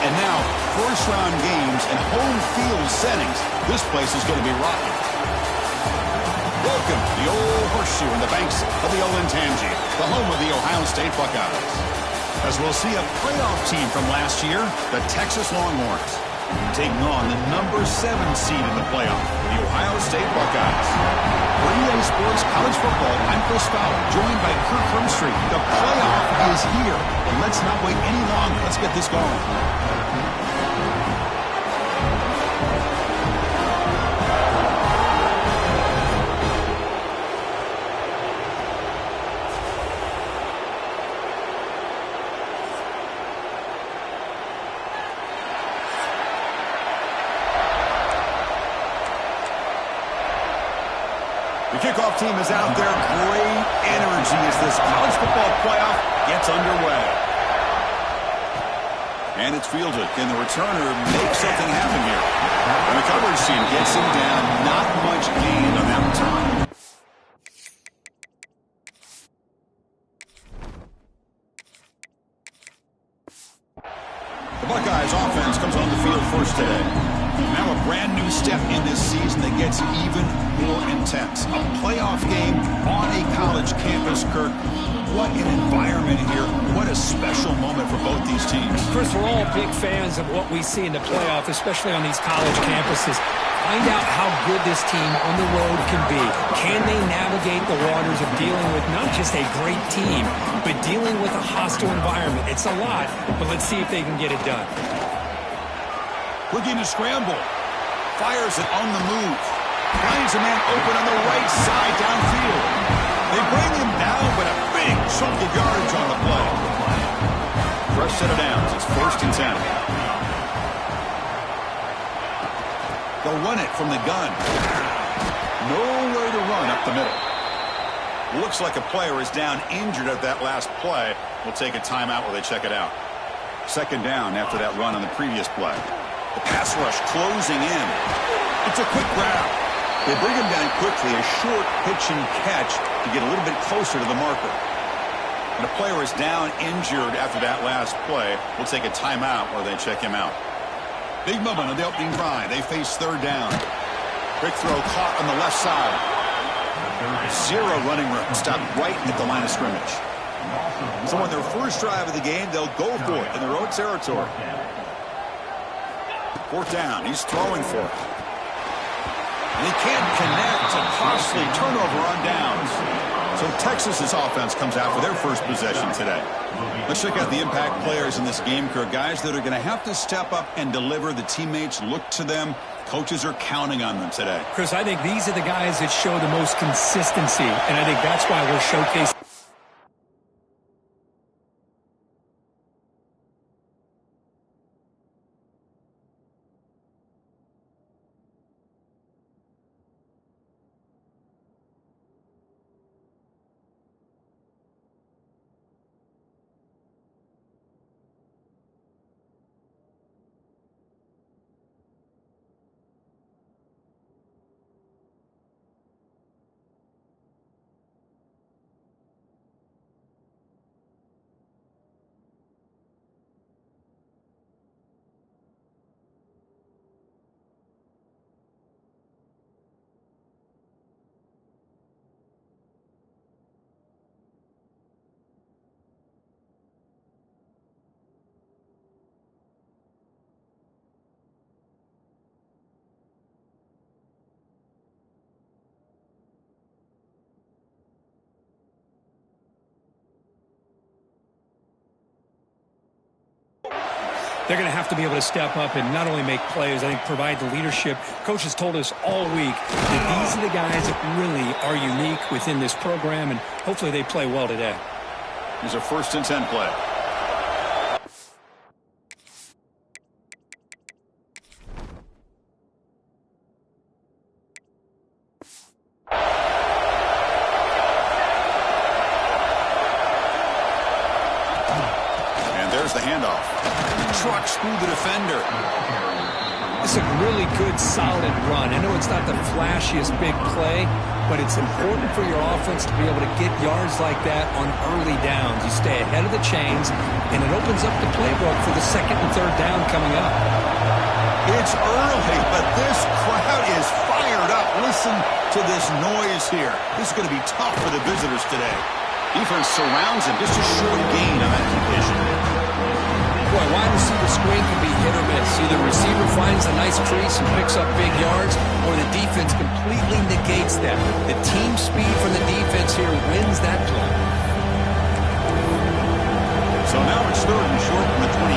And now, first-round games and home field settings. This place is going to be rocking. Welcome to the old horseshoe in the banks of the Olentangy, the home of the Ohio State Buckeyes. As we'll see a playoff team from last year, the Texas Longhorns, taking on the number 7 seed in the playoff, the Ohio State Buckeyes. For EA Sports College Football, I'm Chris Fowler, joined by Kirk Herbstreit. The playoff is here, and let's not wait any longer. Let's get this going. The kickoff team is out there. Great energy as this college football playoff gets underway. And it's fielded. Can the returner make something happen here? And the coverage team gets him down. Not much gain on that return. The Buckeyes offense comes on the field first today. Now a brand new step in this season that gets even more intense. A playoff game on a college campus, Kirk. What an environment here. What a special moment for both these teams. Chris, we're all big fans of what we see in the playoff, especially on these college campuses. Find out how good this team on the road can be. Can they navigate the waters of dealing with not just a great team, but dealing with a hostile environment? It's a lot, but let's see if they can get it done. Looking to scramble. Fires it on the move. Finds a man open on the right side downfield. They bring him down, but a big chunk of yardage on the play. Fresh set of downs. It's 1st and 10. They'll run it from the gun. Nowhere to run up the middle. Looks like a player is down injured at that last play. We'll take a timeout while they check it out. 2nd down after that run on the previous play. The pass rush closing in. It's a quick grab. They bring him down quickly, a short pitch and catch to get a little bit closer to the marker. And a player is down injured after that last play. We'll take a timeout while they check him out. Big moment on the opening drive. They face 3rd down. Quick throw caught on the left side. 0 running room. Stopped right at the line of scrimmage. So on their first drive of the game, they'll go for it in their own territory. 4th down. He's throwing for it. And he can't connect. A costly turnover on downs. So Texas's offense comes out for their first possession today. Let's check out the impact players in this game, Kirk. Guys that are going to have to step up and deliver. The teammates look to them. Coaches are counting on them today. Chris, I think these are the guys that show the most consistency, and I think that's why we're showcasing. They're going to have to be able to step up and not only make plays, I think provide the leadership. Coaches told us all week that these are the guys that really are unique within this program, and hopefully they play well today. Here's a 1st and 10 play. And there's the handoff. Trucks through the defender. It's a really good, solid run. I know it's not the flashiest big play, but it's important for your offense to be able to get yards like that on early downs. You stay ahead of the chains, and it opens up the playbook for the second and third down coming up. It's early, but this crowd is fired up. Listen to this noise here. This is going to be tough for the visitors today. Defense surrounds him. Just a short gain on that completion. Boy, wide receiver screen can be hit or miss. Either the receiver finds a nice crease and picks up big yards, or the defense completely negates that. The team speed from the defense here wins that play. So now it's third and short from the 23.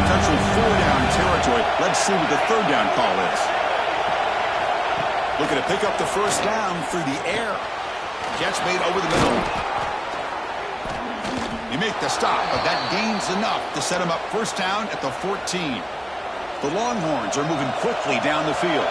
Potential four-down territory. Let's see what the third down call is. Looking to pick up the first down through the air. Catch made over the middle. You make the stop, but that gains enough to set him up first down at the 14. The Longhorns are moving quickly down the field.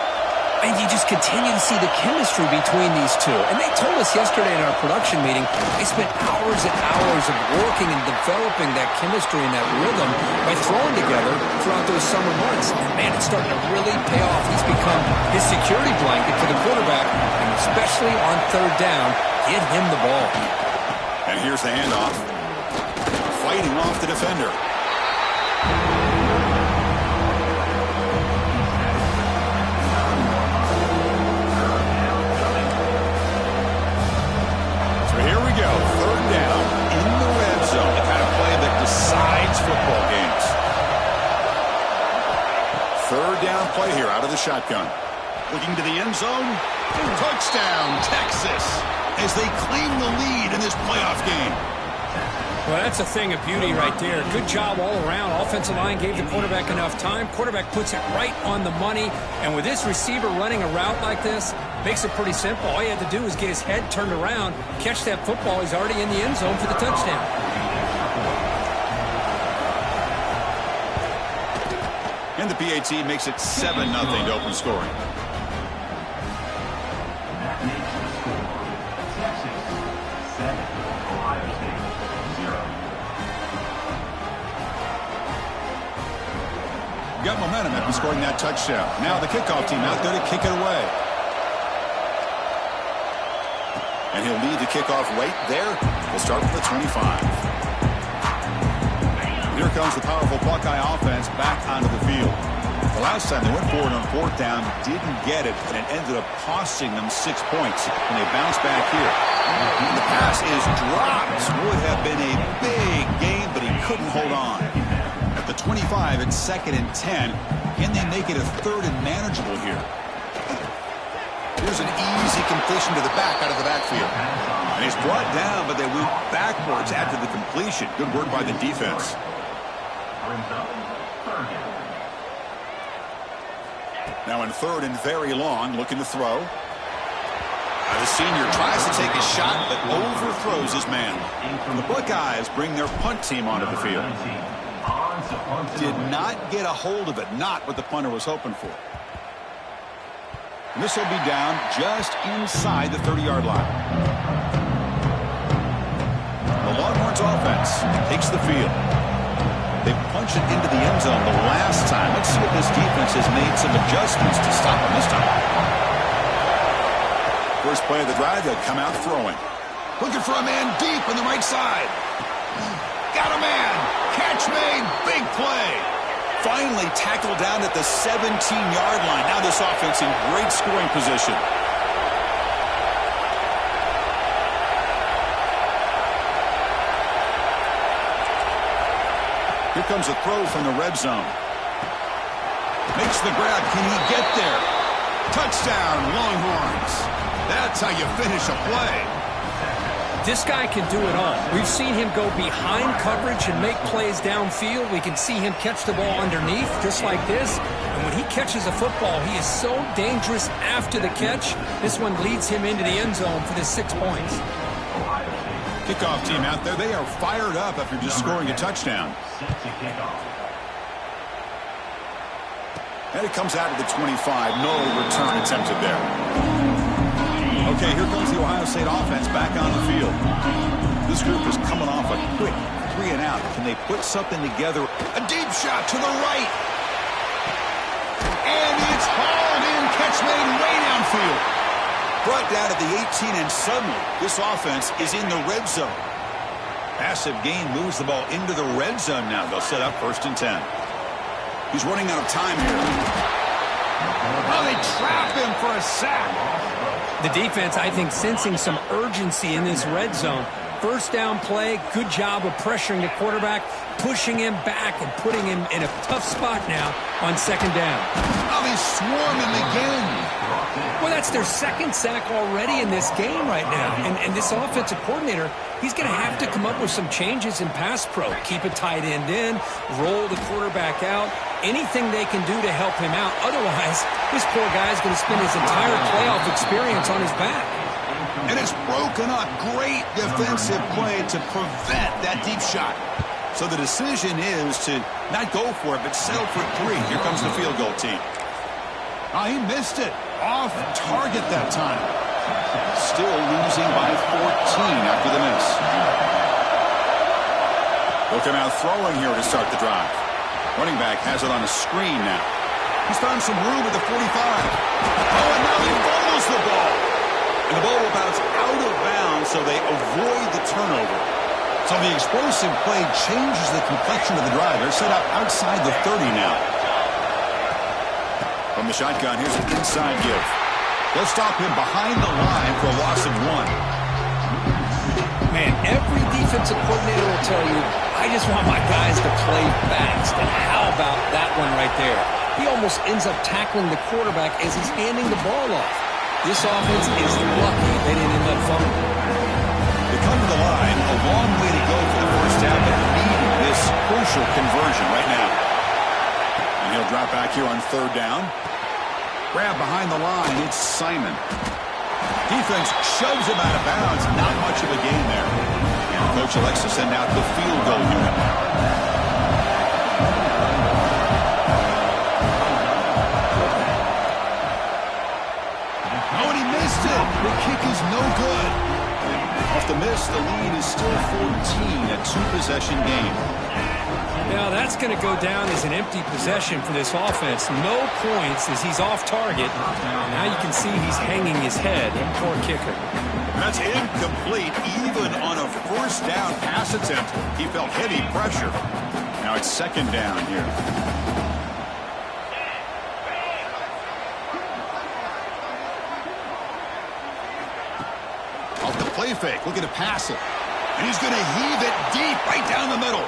And you just continue to see the chemistry between these two. And they told us yesterday in our production meeting, they spent hours and hours of working and developing that chemistry and that rhythm by throwing together throughout those summer months. And man, it's starting to really pay off. He's become his security blanket for the quarterback, and especially on third down, get him the ball. And here's the handoff. Fighting off the defender. So here we go. Third down in the red zone. The kind of play that decides football games. Third down play here out of the shotgun. Looking to the end zone. Touchdown, Texas, as they claim the lead in this playoff game. Well, that's a thing of beauty right there. Good job all around. Offensive line gave the quarterback enough time. Quarterback puts it right on the money. And with this receiver running a route like this, makes it pretty simple. All you had to do was get his head turned around, catch that football. He's already in the end zone for the touchdown. And the PAT makes it 7-0 to open scoring. Got momentum after scoring that touchdown. Now the kickoff team out there to kick it away. And he'll lead the kickoff right there. We'll start with the 25. Here comes the powerful Buckeye offense back onto the field. The last time they went forward on fourth down, didn't get it, and it ended up costing them 6 points. And they bounce back here. And the pass is dropped. Would have been a big game, but he couldn't hold on. At the 25, it's 2nd and 10. Can they make it a third and manageable here? Here's an easy completion to the back out of the backfield. And he's brought down, but they went backwards after the completion. Good work by the defense. Now in third and very long, looking to throw. The senior tries to take a shot, but overthrows his man. And the Buckeyes bring their punt team onto the field. Did not get a hold of it, not what the punter was hoping for. And this will be down just inside the 30-yard line. The Longhorns offense takes the field. They punch it into the end zone the last time. Let's see if this defense has made some adjustments to stop them this time. First play of the drive, they'll come out throwing. Looking for a man deep on the right side. Got a man. Catch made. Big play. Finally tackled down at the 17-yard line. Now this offense in great scoring position. Here comes a throw from the red zone. Makes the grab. Can he get there? Touchdown, Longhorns. That's how you finish a play. This guy can do it all. We've seen him go behind coverage and make plays downfield. We can see him catch the ball underneath, just like this. And when he catches a football, he is so dangerous after the catch. This one leads him into the end zone for the 6 points. Kickoff team out there, they are fired up after just scoring a touchdown. And it comes out of the 25. No return attempted there. Okay, here comes the Ohio State offense back on the field. This group is coming off a quick 3 and out. Can they put something together? A deep shot to the right. And field. Brought down at the 18, and suddenly this offense is in the red zone. Massive gain moves the ball into the red zone now. They'll set up 1st and 10. He's running out of time here. Oh, they trap him for a sack. The defense, I think, sensing some urgency in this red zone. 1st down play, good job of pressuring the quarterback, pushing him back and putting him in a tough spot now on 2nd down. Oh, they swarm him again. Well, that's their 2nd sack already in this game right now. And this offensive coordinator, he's going to have to come up with some changes in pass pro. Keep a tight end in, roll the quarterback out, anything they can do to help him out. Otherwise, this poor guy's going to spend his entire playoff experience on his back. And it's broken up. Great defensive play to prevent that deep shot. So the decision is to not go for it, but settle for 3. Here comes the field goal team. Oh, he missed it. Off target that time. Still losing by 14 after the miss. They'll come out throwing here to start the drive. Running back has it on a screen now. He's found some room at the 45. Oh, and now he fumbles the ball. And the ball will bounce out of bounds, so they avoid the turnover. So the explosive play changes the complexion of the drive. They're set up outside the 30 now. From the shotgun, here's an inside give. They'll stop him behind the line for a loss of 1. Man, every defensive coordinator will tell you, I just want my guys to play fast. And how about that one right there? He almost ends up tackling the quarterback as he's handing the ball off. This offense is lucky they didn't end up fumbling. They come to the line, a long way to go for the 1st down, but need this crucial conversion right now. And he'll drop back here on 3rd down. Grab behind the line, it's Simon. Defense shoves him out of bounds. Not much of a gain there. And the coach elects to send out the field goal unit. Oh, and he missed it. The kick is no good. Off the miss, the lead is still 14, a 2-possession game. Now that's going to go down as an empty possession for this offense. No points as he's off target. Now you can see he's hanging his head. Poor kicker. That's incomplete. Even on a 1st down pass attempt, he felt heavy pressure. Now it's 2nd down here. Off the play fake, looking to pass it. And he's going to heave it deep right down the middle.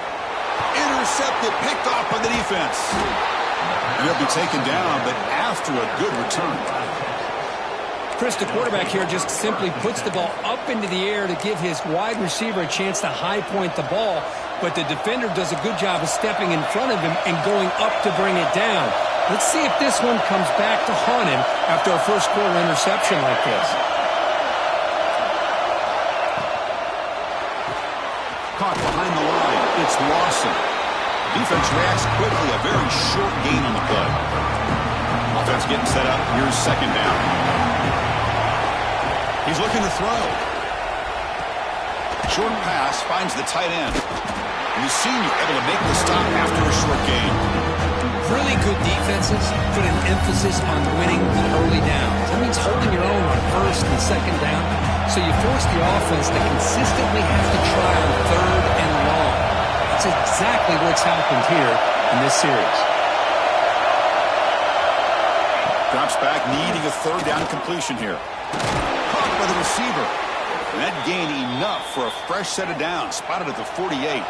Intercepted, picked off by the defense. And he'll be taken down, but after a good return. Chris, the quarterback here just simply puts the ball up into the air to give his wide receiver a chance to high point the ball, but the defender does a good job of stepping in front of him and going up to bring it down. Let's see if this one comes back to haunt him after a 1st quarter interception like this. Caught behind the line. It's Lawson. Defense reacts quickly. A very short gain on the play. Offense getting set up. Here's 2nd down. He's looking to throw. Short pass finds the tight end. And the senior able to make the stop after a short gain. Really good defenses put an emphasis on winning the early downs. That means holding your own on 1st and 2nd down. So you force the offense to consistently have to try on 3rd and long. That's exactly what's happened here in this series. Drops back, needing a 3rd down completion here. Caught by the receiver. And that gain enough for a fresh set of downs. Spotted at the 48.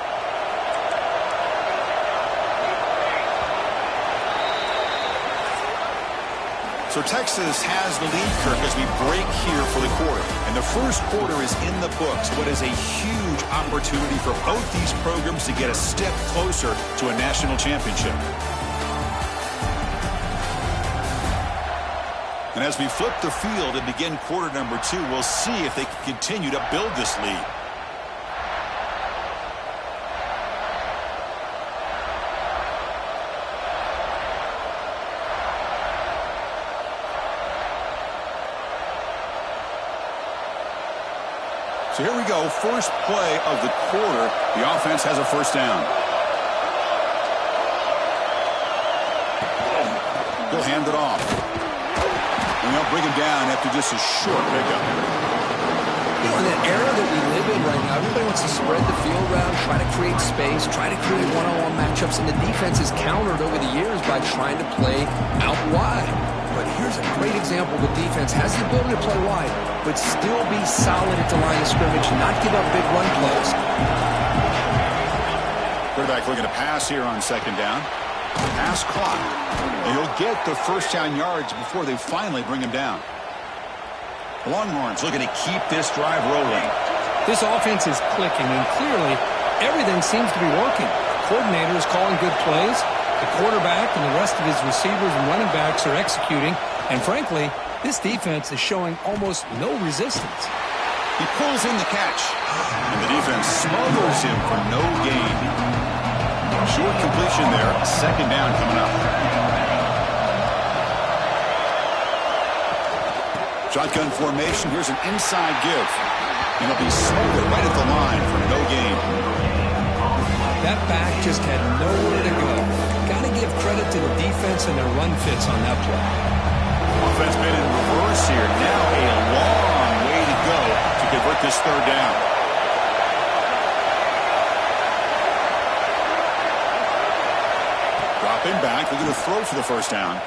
So Texas has the lead, Kirk, as we break here for the quarter. And the 1st quarter is in the books. What is a huge opportunity for both these programs to get a step closer to a national championship. And as we flip the field and begin quarter number 2, we'll see if they can continue to build this lead. So here we go, 1st play of the quarter. The offense has a 1st down. He'll hand it off. And they'll bring him down after just a short pickup. You know, in that era that we live in right now, everybody wants to spread the field around, try to create space, try to create one-on-one matchups, and the defense is countered over the years by trying to play out wide. But here's a great example of a defense has the ability to play wide, but still be solid at the line of scrimmage, not give up big run plays. Quarterback looking to pass here on second down. Pass clock. And he'll get the first down yards before they finally bring him down. The Longhorns looking to keep this drive rolling. This offense is clicking, and clearly everything seems to be working. The coordinator is calling good plays. The quarterback and the rest of his receivers and running backs are executing. And frankly, this defense is showing almost no resistance. He pulls in the catch. And the defense smothers him for no gain. Short completion there. Second down coming up. Shotgun formation. Here's an inside give. And he'll be smothered right at the line for no gain. That back just had nowhere to go. Got to give credit to the defense and their run fits on that play. Offense made it in reverse here. Now a long way to go to convert this third down. Dropping back. They're going to throw for the first down.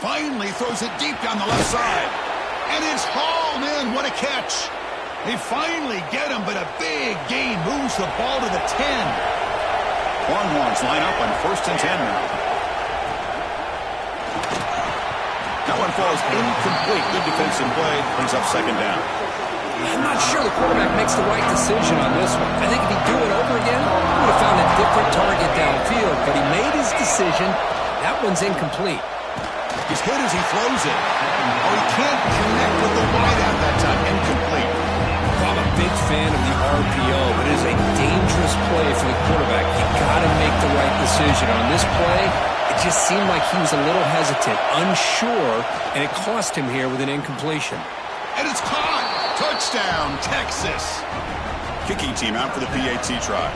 Finally throws it deep down the left side. And it's hauled in. What a catch. They finally get him, but a big gain moves the ball to the 10. Longhorns line up on 1st and 10 now. That one falls incomplete. Good defensive play. Brings up second down. I'm not sure the quarterback makes the right decision on this one. I think if he'd do it over again, he would have found a different target downfield. But he made his decision. That one's incomplete. He's hit as he throws it. Oh, he can't connect with the wideout that time. Incomplete. I'm a big fan of the RPO, but it is a dangerous play for the quarterback. You got to make the right decision. On this play, it just seemed like he was a little hesitant, unsure, and it cost him here with an incompletion. And it's caught. Touchdown, Texas. Kicking team out for the PAT try.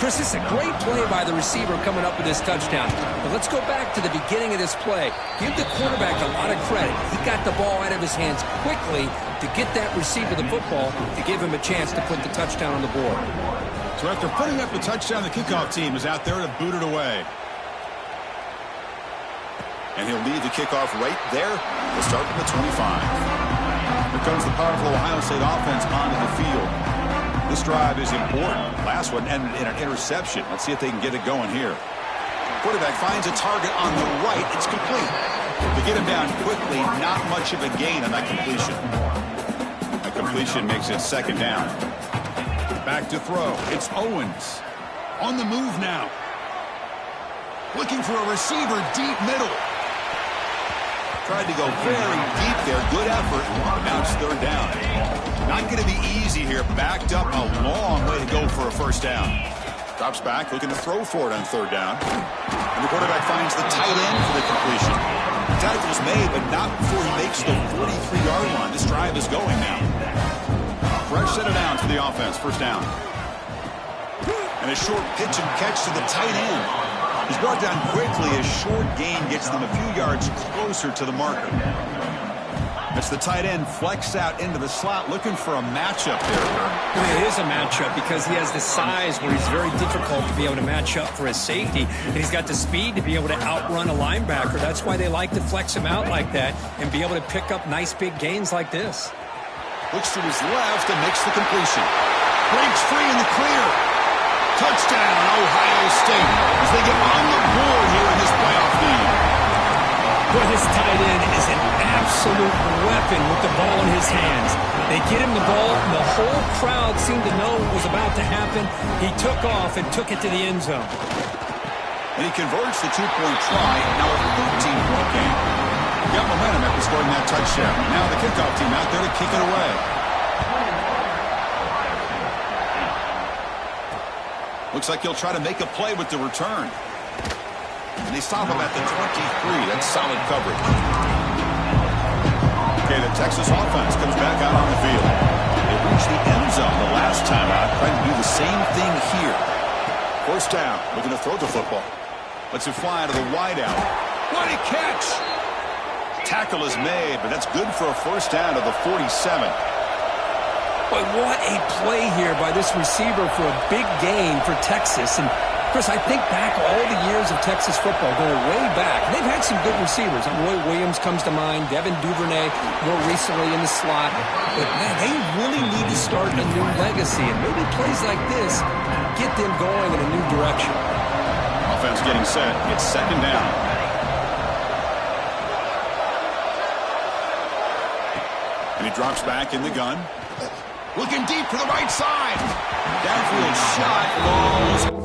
Chris, this is a great play by the receiver coming up with this touchdown. But let's go back to the beginning of this play. Give the quarterback a lot of credit. He got the ball out of his hands quickly to get that receiver the football to give him a chance to put the touchdown on the board. So after putting up the touchdown, the kickoff team is out there to boot it away. And he'll leave the kickoff right there. We'll start from the 25. Here comes the powerful Ohio State offense onto the field. This drive is important. Last one ended in an interception. Let's see if they can get it going here. Quarterback finds a target on the right. It's complete. To get him down quickly, not much of a gain on that completion. That completion makes it second down. Back to throw. It's Owens. On the move now. Looking for a receiver deep middle. Tried to go very deep there. Good effort. Now it's third down. Not going to be easy here. Backed up a long way to go for a first down. Drops back, looking to throw for it on third down. And the quarterback finds the tight end for the completion. The tackle is made, but not before he makes the 43-yard line. This drive is going now. Fresh set of downs for the offense. First down. And a short pitch and catch to the tight end. He's brought down quickly. A short gain gets them a few yards closer to the marker. It's the tight end flex out into the slot, looking for a matchup there. It is a matchup because he has the size where he's very difficult to be able to match up for his safety, and he's got the speed to be able to outrun a linebacker. That's why they like to flex him out like that and be able to pick up nice big gains like this. Looks to his left and makes the completion. Breaks free in the clear. Touchdown, Ohio State, as they get on the board here in this playoff game. Boy, this tight end is an absolute weapon with the ball in his hands. They get him the ball, and the whole crowd seemed to know what was about to happen. He took off and took it to the end zone. And he converts the two-point try, now a 13-point game. Got momentum after scoring that touchdown. Now the kickoff team out there to kick it away. Looks like he'll try to make a play with the return. And they stop him at the 23. That's solid coverage. Okay, the Texas offense comes back out on the field. They reached the end zone the last time out, trying to do the same thing here. First down, looking to throw the football. Lets it fly to the wideout. What a catch! Tackle is made, but that's good for a first down to the 47. But what a play here by this receiver for a big gain for Texas. And Chris, I think back all the years of Texas football, going way back. They've had some good receivers. Roy Williams comes to mind, Devin Duvernay more recently in the slot. But, man, they really need to start a new legacy. And maybe plays like this get them going in a new direction. Offense getting set. It's second down. And he drops back in the gun. Looking deep to the right side. Downfield shot falls.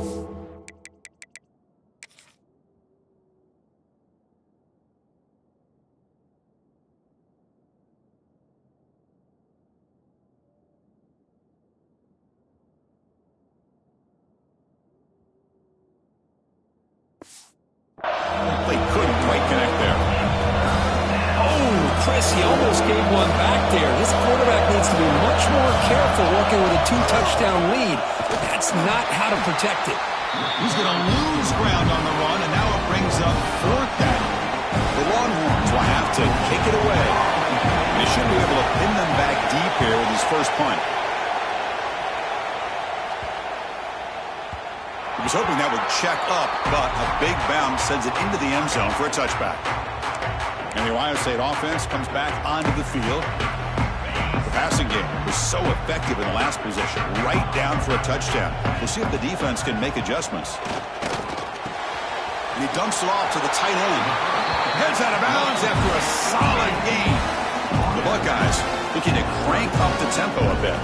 They couldn't quite connect there. Oh, Chris, he almost gave one back there. This quarterback needs to be much more careful working with a 2-touchdown lead. That's not how to protect it. He's going to lose ground on the run, and now it brings up fourth down. The Longhorns will have to kick it away. They should be able to pin them back deep here with his first punt. He was hoping that would check up, but a big bounce sends it into the end zone for a touchback. And the Ohio State offense comes back onto the field. The passing game was so effective in the last possession, right down for a touchdown. We'll see if the defense can make adjustments. And he dumps it off to the tight end. Heads out of bounds after a solid gain. The Buckeyes looking to crank up the tempo a bit.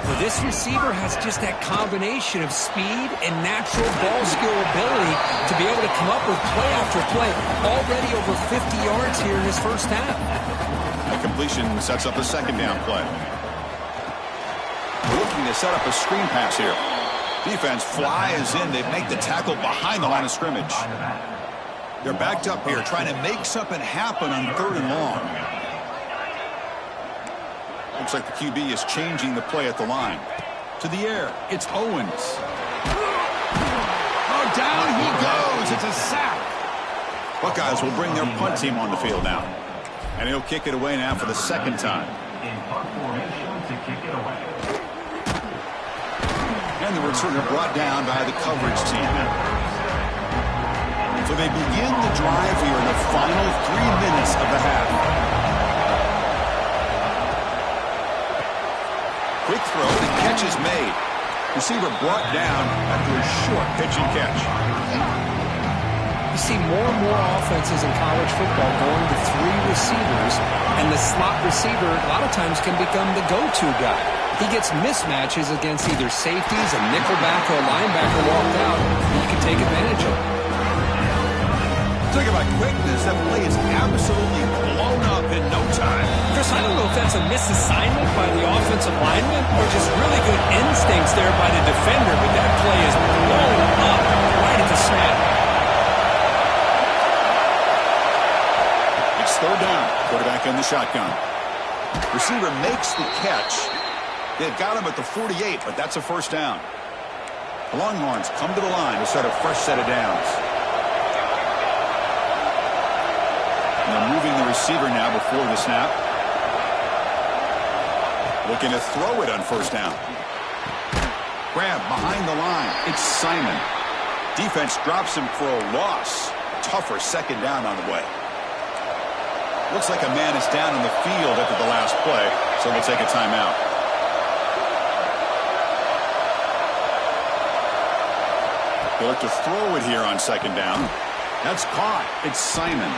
Well, this receiver has just that combination of speed and natural ball skill ability to be able to come up with play after play. Already over 50 yards here in his first half. That completion sets up a second down play. We're looking to set up a screen pass here. Defense flies in. They make the tackle behind the line of scrimmage. They're backed up here trying to make something happen on 3rd and long. Looks like the QB is changing the play at the line. To the air, it's Owens. Oh, down he goes. It's a sack. Buckeyes will bring their punt team on the field now. And he'll kick it away now for the second time. And the returner brought down by the coverage team now. So they begin the drive here in the final 3 minutes of the half. Quick throw, the catch is made. Receiver brought down after a short pitch and catch. You see more and more offenses in college football going to 3 receivers, and the slot receiver a lot of times can become the go-to guy. He gets mismatches against either safeties, a nickelback, or a linebacker walked out, and you can take advantage of it. Talk about quickness, that play is absolutely blown up in no time. Chris, I don't know if that's a misassignment by the offensive lineman or just really good instincts there by the defender, but that play is blown up right at the snap. It's 3rd down. Quarterback in the shotgun. Receiver makes the catch. They've got him at the 48, but that's a first down. The Longhorns come to the line to start a fresh set of downs. And they're moving the receiver now before the snap. Looking to throw it on first down. Grab behind the line. It's Simon. Defense drops him for a loss. Tougher second down on the way. Looks like a man is down in the field after the last play, so we'll take a timeout. They look to throw it here on second down. That's caught. It's Simon.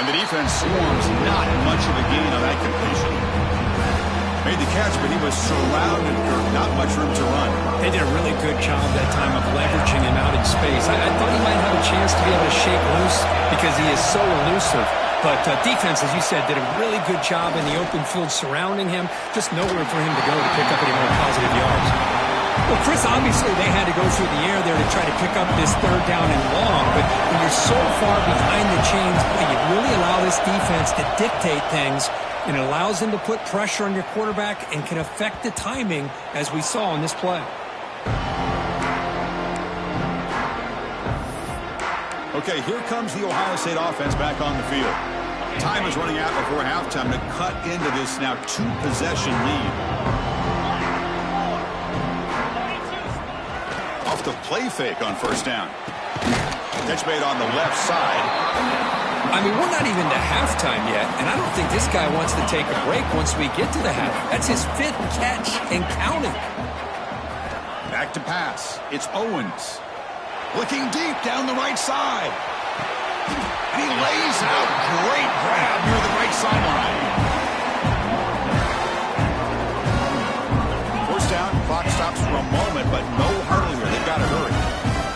And the defense swarms not much of a gain on that completion. Made the catch, but he was surrounded for not much room to run. They did a really good job that time of leveraging him out in space. I thought he might have a chance to be able to shake loose because he is so elusive. But defense, as you said, did a really good job in the open field surrounding him. Just nowhere for him to go to pick up any more positive yards. Well, Chris, obviously they had to go through the air there to try to pick up this 3rd down and long. But when you're so far behind the chains, you really allow this defense to dictate things. And it allows them to put pressure on your quarterback and can affect the timing, as we saw in this play. Okay, here comes the Ohio State offense back on the field. Time is running out before halftime to cut into this now two-possession lead. Off the play fake on first down. Catch made on the left side. I mean, we're not even to halftime yet, and I don't think this guy wants to take a break once we get to the half. That's his 5th catch and counting. Back to pass. It's Owens. Looking deep down the right side. And he lays out. Great grab near the right sideline. First down. Clock stops for a moment, but no hurry here. They've got to hurry.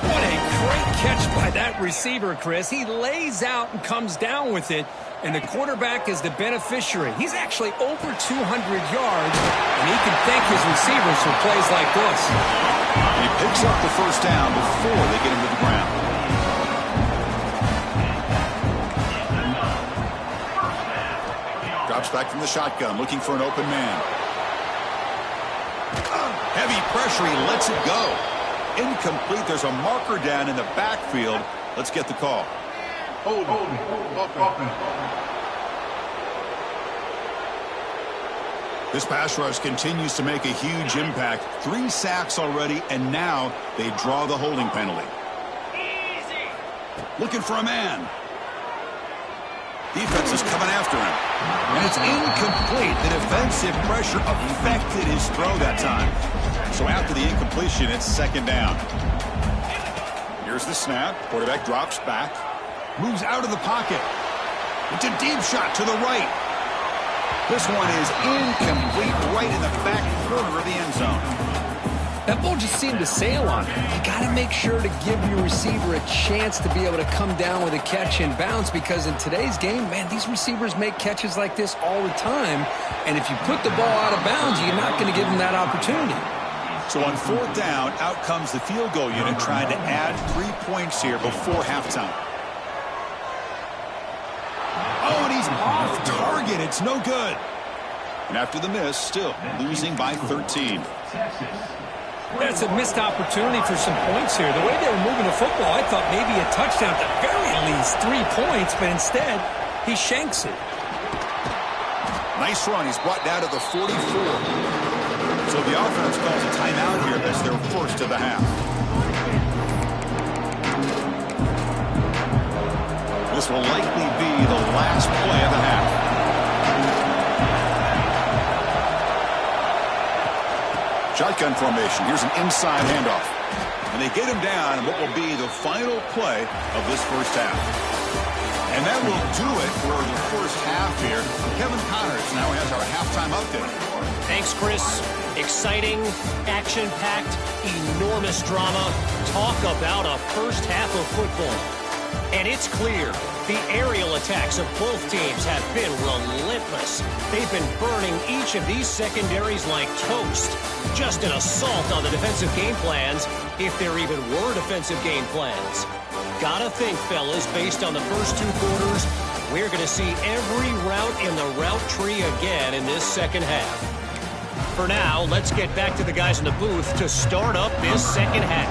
What a great catch by that receiver, Chris. He lays out and comes down with it, and the quarterback is the beneficiary. He's actually over 200 yards, and he can thank his receivers for plays like this. He picks up the first down before they get him to the ground. Drops back from the shotgun, looking for an open man. Heavy pressure, he lets it go. Incomplete. There's a marker down in the backfield. Let's get the call. Hold. This pass rush continues to make a huge impact. 3 sacks already, and now they draw the holding penalty. Easy. Looking for a man. Defense is coming after him. And it's incomplete. The defensive pressure affected his throw that time. So after the incompletion, it's second down. Here's the snap. Quarterback drops back. Moves out of the pocket. It's a deep shot to the right. This one is incomplete, right in the back corner of the end zone. That ball just seemed to sail on him. You got to make sure to give your receiver a chance to be able to come down with a catch and bounce, because in today's game, man, these receivers make catches like this all the time. And if you put the ball out of bounds, you're not going to give them that opportunity. So on fourth down, out comes the field goal unit trying to add 3 points here before halftime. Oh, and he's off target. It's no good. And after the miss, still losing by 13. That's a missed opportunity for some points here. The way they were moving the football, I thought maybe a touchdown, at the very least 3 points, but instead, he shanks it. Nice run. He's brought down to the 44. So the offense calls a timeout here. That's their first of the half. This will likely be the last play of the half. Shotgun formation. Here's an inside handoff. And they get him down in what will be the final play of this first half. And that will do it for the first half here. Kevin Connors now has our halftime update. Thanks, Chris. Exciting, action-packed, enormous drama. Talk about a first half of football. And it's clear the aerial attacks of both teams have been relentless. They've been burning each of these secondaries like toast. Just an assault on the defensive game plans, if there even were defensive game plans. Gotta think, fellas, based on the first 2 quarters, we're going to see every route in the route tree again in this second half. For now, let's get back to the guys in the booth to start up this second half.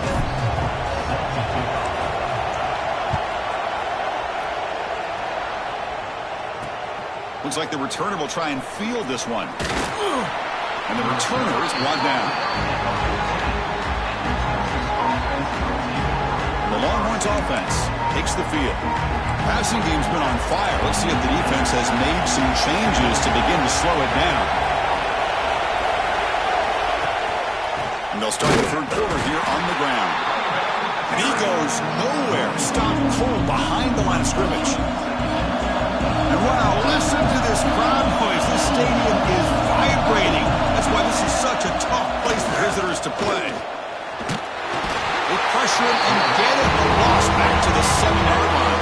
Looks like the returner will try and field this one. And the returner is brought down. The Longhorns offense takes the field. Passing game's been on fire. Let's see if the defense has made some changes to begin to slow it down. And they'll start the third quarter here on the ground. And he goes nowhere. Stopped cold behind the line of scrimmage. And wow, listen to this crowd noise. This stadium is vibrating. That's why this is such a tough place for visitors to play. They pressure him and get it. The loss back to the 7-yard line.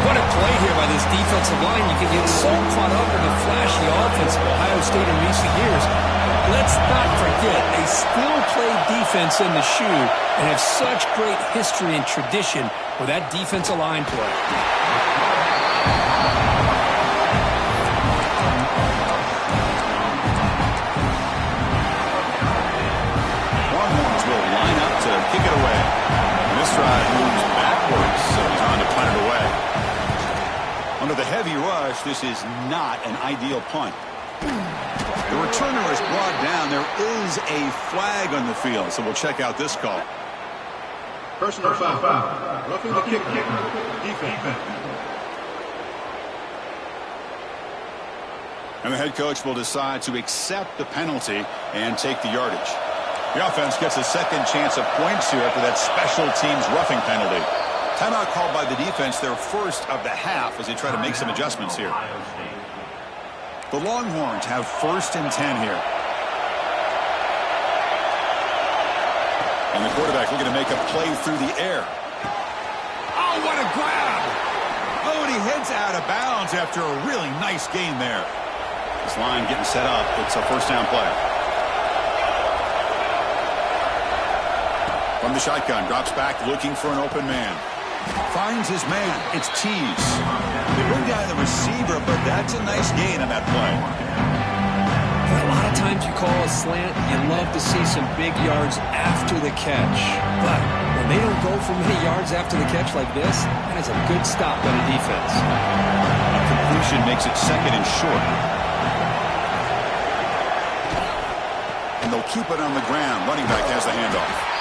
What a play here by this defensive line. You can get so caught up in the flashy offense of Ohio State in recent years. Let's not forget, they still play defense in the shoe and have such great history and tradition with that defensive line play. Longhorns will line up to kick it away. And this drive moves backwards, so he's on to Under the heavy rush, this is not an ideal punt. The returner is brought down. There is a flag on the field, so we'll check out this call. Personal foul. Roughing the kick. Defense. And the head coach will decide to accept the penalty and take the yardage. The offense gets a second chance at points here after that special teams roughing penalty. Timeout called by the defense, their first of the half, as they try to make some adjustments here. The Longhorns have 1st and 10 here. And the quarterback looking to make a play through the air. Oh, what a grab! Oh, and he heads out of bounds after a really nice gain there. This line getting set up. It's a 1st down play. From the shotgun, drops back looking for an open man. Finds his man. It's Tease. They bring down the receiver, but that's a nice gain on that play. A lot of times you call a slant, you love to see some big yards after the catch. But when they don't go for many yards after the catch like this, that is a good stop by the defense. A completion makes it 2nd and short. And they'll keep it on the ground. Running back has the handoff.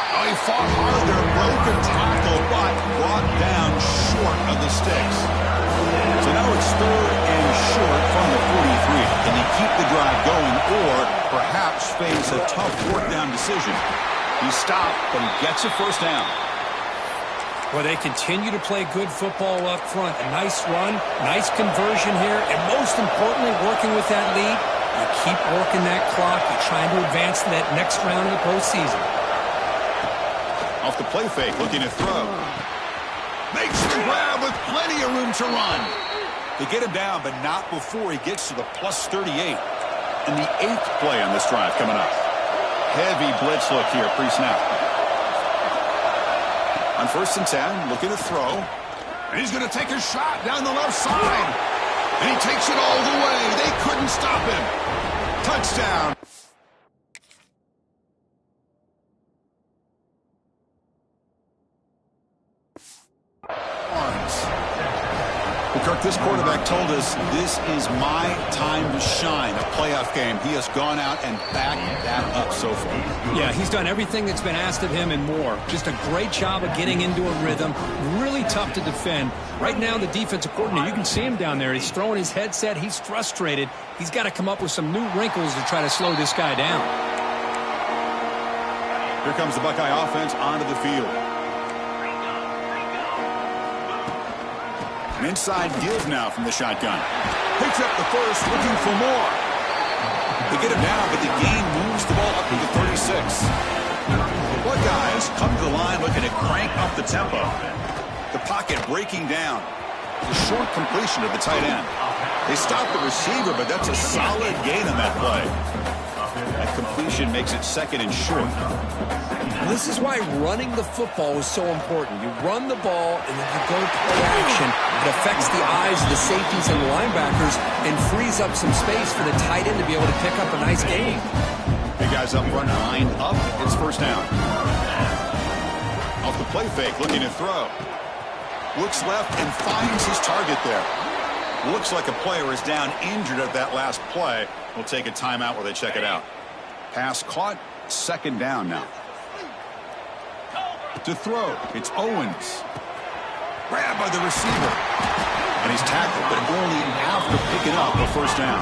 Oh, he fought hard there, broke a tackle, but brought down short of the sticks. So now it's 3rd and short from the 43. Can they keep the drive going or perhaps face a tough 4th down decision? He stopped, but he gets a 1st down. Well, they continue to play good football up front. A nice run, nice conversion here, and most importantly, working with that lead, you keep working that clock. You're trying to advance to that next round of the postseason. Off the play fake, looking to throw. Makes the grab with plenty of room to run. They get him down, but not before he gets to the +38. And the 8th play on this drive coming up. Heavy blitz look here, pre-snap. On 1st and 10, looking to throw. And he's going to take a shot down the left side. And he takes it all the way. They couldn't stop him. Touchdown. Kirk, this quarterback told us this is my time to shine, a playoff game. He has gone out and backed that up so far. Yeah, he's done everything that's been asked of him and more. Just a great job of getting into a rhythm. Really tough to defend. Right now, the defensive coordinator, you can see him down there. He's throwing his headset. He's frustrated. He's got to come up with some new wrinkles to try to slow this guy down. Here comes the Buckeye offense onto the field. An inside give now from the shotgun. Picks up the 1st, looking for more. They get him down, but the gain moves the ball up to the 36. The Buckeyes come to the line looking to crank up the tempo. The pocket breaking down. The short completion of the tight end. They stop the receiver, but that's a solid gain on that play. That completion makes it 2nd and short. This is why running the football is so important. You run the ball, and then you go play action. It affects the eyes of the safeties and the linebackers and frees up some space for the tight end to be able to pick up a nice gain. Big guys up front lined up. It's 1st down. Off the play fake, looking to throw. Looks left and finds his target there. Looks like a player is down injured at that last play. We'll take a timeout while they check it out. Pass caught. 2nd down now. To throw, it's Owens. Grabbed by the receiver. And he's tackled, but only after picking up a 1st down.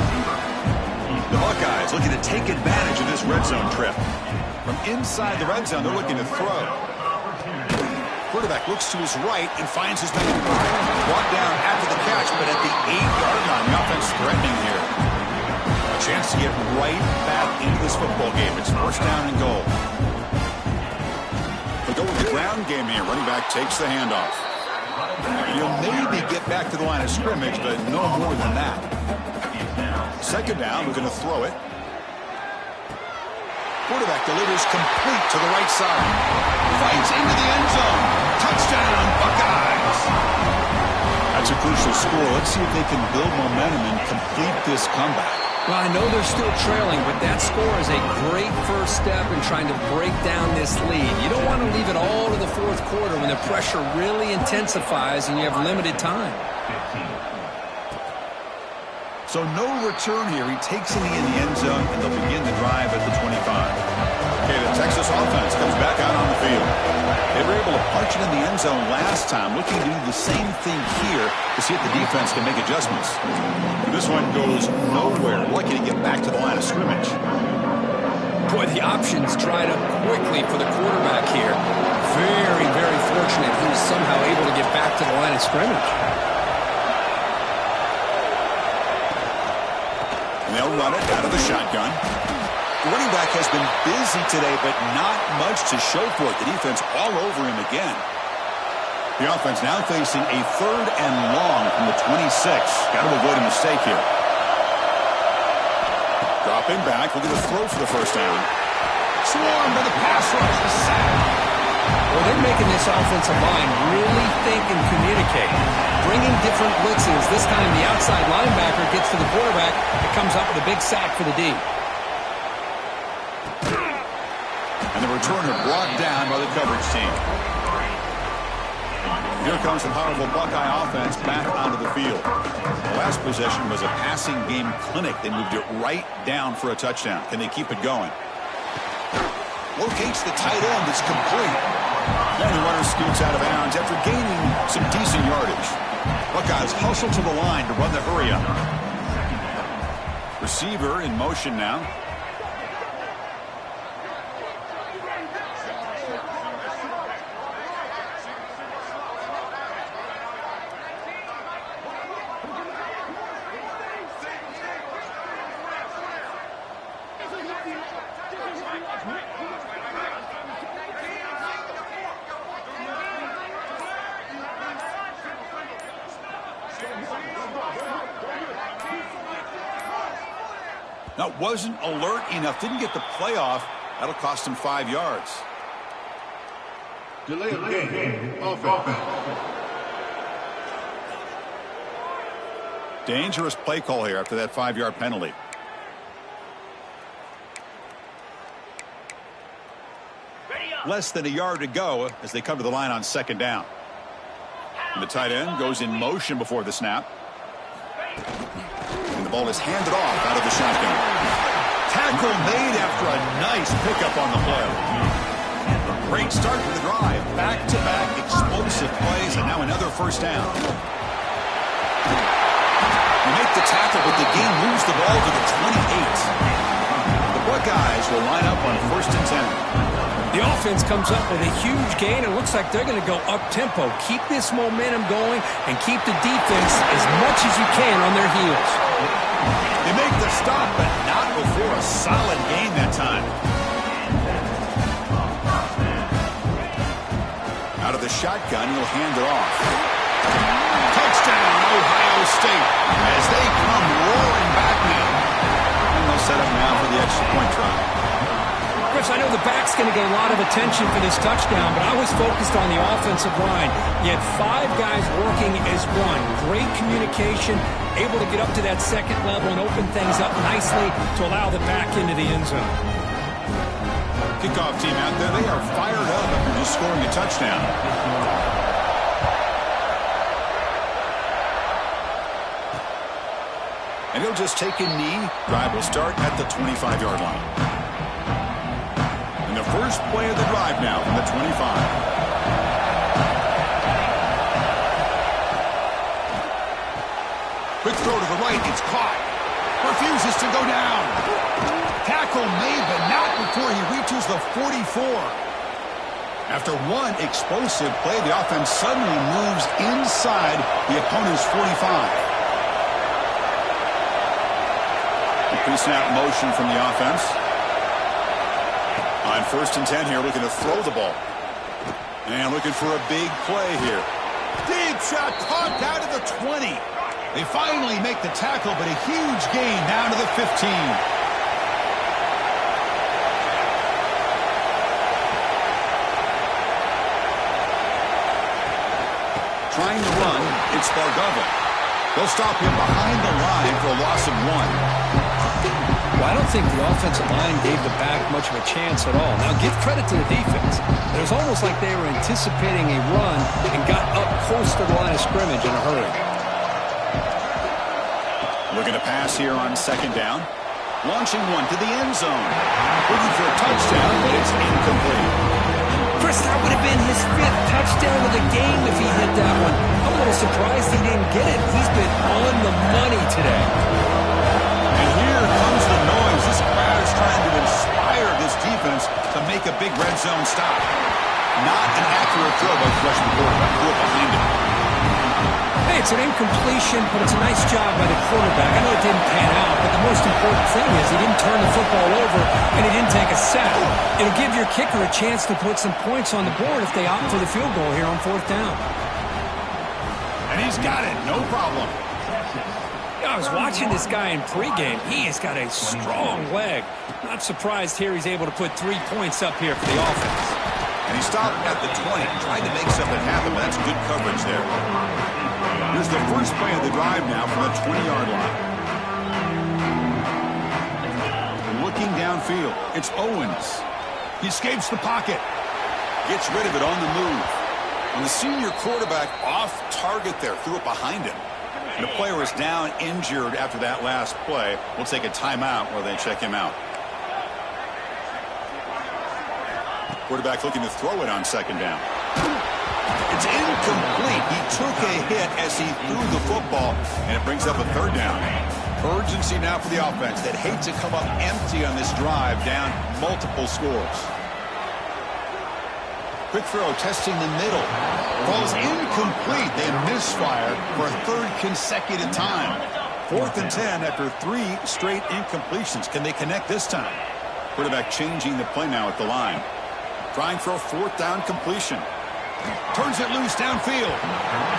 The Buckeyes looking to take advantage of this red zone trip. From inside the red zone, they're looking to throw. Quarterback looks to his right and finds his man. Brought down after the catch, but at the 8-yard line, the offense threatening here. A chance to get right back into this football game. It's 1st down and goal. Go with the ground game here. Running back takes the handoff. He'll maybe get back to the line of scrimmage, but no more than that. 2nd down, we're going to throw it. Quarterback delivers complete to the right side. Fights into the end zone. Touchdown, Buckeyes. That's a crucial score. Let's see if they can build momentum and complete this comeback. Well, I know they're still trailing, but that score is a great first step in trying to break down this lead. You don't want to leave it all to the the fourth quarter when the pressure really intensifies and you have limited time. So no return here. He takes it in the end zone, and they'll begin the drive at the 25. Okay, the Texas offense comes back out on the field. They were able to punch it in the end zone last time, looking to do the same thing here to see if the defense can make adjustments. This one goes nowhere. Lucky to get back to the line of scrimmage. Boy, the options dried up quickly for the quarterback here. Very, very fortunate he was somehow able to get back to the line of scrimmage. And they'll run it out of the shotgun. The running back has been busy today, but not much to show for it. The defense all over him again. The offense now facing a 3rd and long from the 26. Got to avoid a mistake here. Dropping back, looking to throw for the first down. Swarmed by the pass rush, the sack. Well, they're making this offensive line really think and communicate. Bringing different blitzes. This time the outside linebacker gets to the quarterback. It comes up with a big sack for the D. And the returner brought down by the coverage team. Here comes the powerful Buckeye offense back onto the field. The last possession was a passing game clinic. They moved it right down for a touchdown. Can they keep it going? Locates the tight end. It's complete. And the runner scoots out of bounds after gaining some decent yardage. Buckeyes hustle to the line to run the hurry up. Receiver in motion now. Now, wasn't alert enough. Didn't get the playoff. That'll cost him 5 yards. Delay of game. Offense. Dangerous play call here after that 5-yard penalty. Less than a yard to go as they come to the line on 2nd down. And the tight end goes in motion before the snap. And the ball is handed off out of the shotgun. Tackle made after a nice pickup on the play. Great start to the drive. Back-to-back explosive plays, and now another first down. You make the tackle, but the game moves the ball to the 28. The Buckeyes will line up on 1st and 10. The offense comes up with a huge gain. It looks like they're going to go up-tempo. Keep this momentum going and keep the defense as much as you can on their heels. They make the stop, but not before a solid gain that time. Out of the shotgun, he'll hand it off. Touchdown, Ohio State, as they come roaring back now. And they'll set up now for the extra point try. Chris, I know the back's going to get a lot of attention for this touchdown, but I was focused on the offensive line. You had 5 guys working as one. Great communication, able to get up to that 2nd level and open things up nicely to allow the back into the end zone. Kickoff team out there, they are fired up after just scoring a touchdown. And he'll just take a knee. Drive will start at the 25-yard line. And the first play of the drive now from the 25. Quick throw to the right. It's caught. Refuses to go down. Tackle made, but not before he reaches the 44. After one explosive play, the offense suddenly moves inside the opponent's 45. Pre-snap motion from the offense. On 1st and 10 here, looking to throw the ball. And looking for a big play here. Deep shot caught down to the 20. They finally make the tackle, but a huge gain down to the 15. Trying to run, it's Bargava. They'll stop him behind the line for a loss of 1. Well, I don't think the offensive line gave the back much of a chance at all. Now, give credit to the defense. It was almost like they were anticipating a run and got up close to the line of scrimmage in a hurry. Looking to pass here on second down. Launching one to the end zone. Looking for a touchdown, but it's incomplete. Chris, that would have been his 5th touchdown of the game if he hit that one. I'm a little surprised he didn't get it. He's been on the money today. And here comes the noise. This crowd is trying to inspire this defense to make a big red zone stop. Not an accurate throw by the freshman quarterback. Threw it behind him. Hey, it's an incompletion, but it's a nice job by the quarterback. I know it didn't pan out, but the most important thing is he didn't turn the football over and he didn't take a sack. It'll give your kicker a chance to put some points on the board if they opt for the field goal here on 4th down. And he's got it. No problem. I was watching this guy in pregame. He has got a strong leg. Not surprised here he's able to put 3 points up here for the offense. And he stopped at the 20, tried to make something happen, but that's good coverage there. Here's the first play of the drive now from the 20-yard line. Looking downfield, it's Owens. He escapes the pocket. Gets rid of it on the move. And the senior quarterback off target there, threw it behind him. And the player is down injured after that last play. We'll take a timeout while they check him out. Quarterback looking to throw it on second down. It's incomplete. He took a hit as he threw the football, and it brings up a 3rd down. Urgency now for the offense that hate to come up empty on this drive, down multiple scores. Quick throw, testing the middle. Falls incomplete. They misfire for a 3rd consecutive time. 4th and 10 after 3 straight incompletions. Can they connect this time? Quarterback changing the play now at the line. Trying for a 4th down completion. Turns it loose downfield.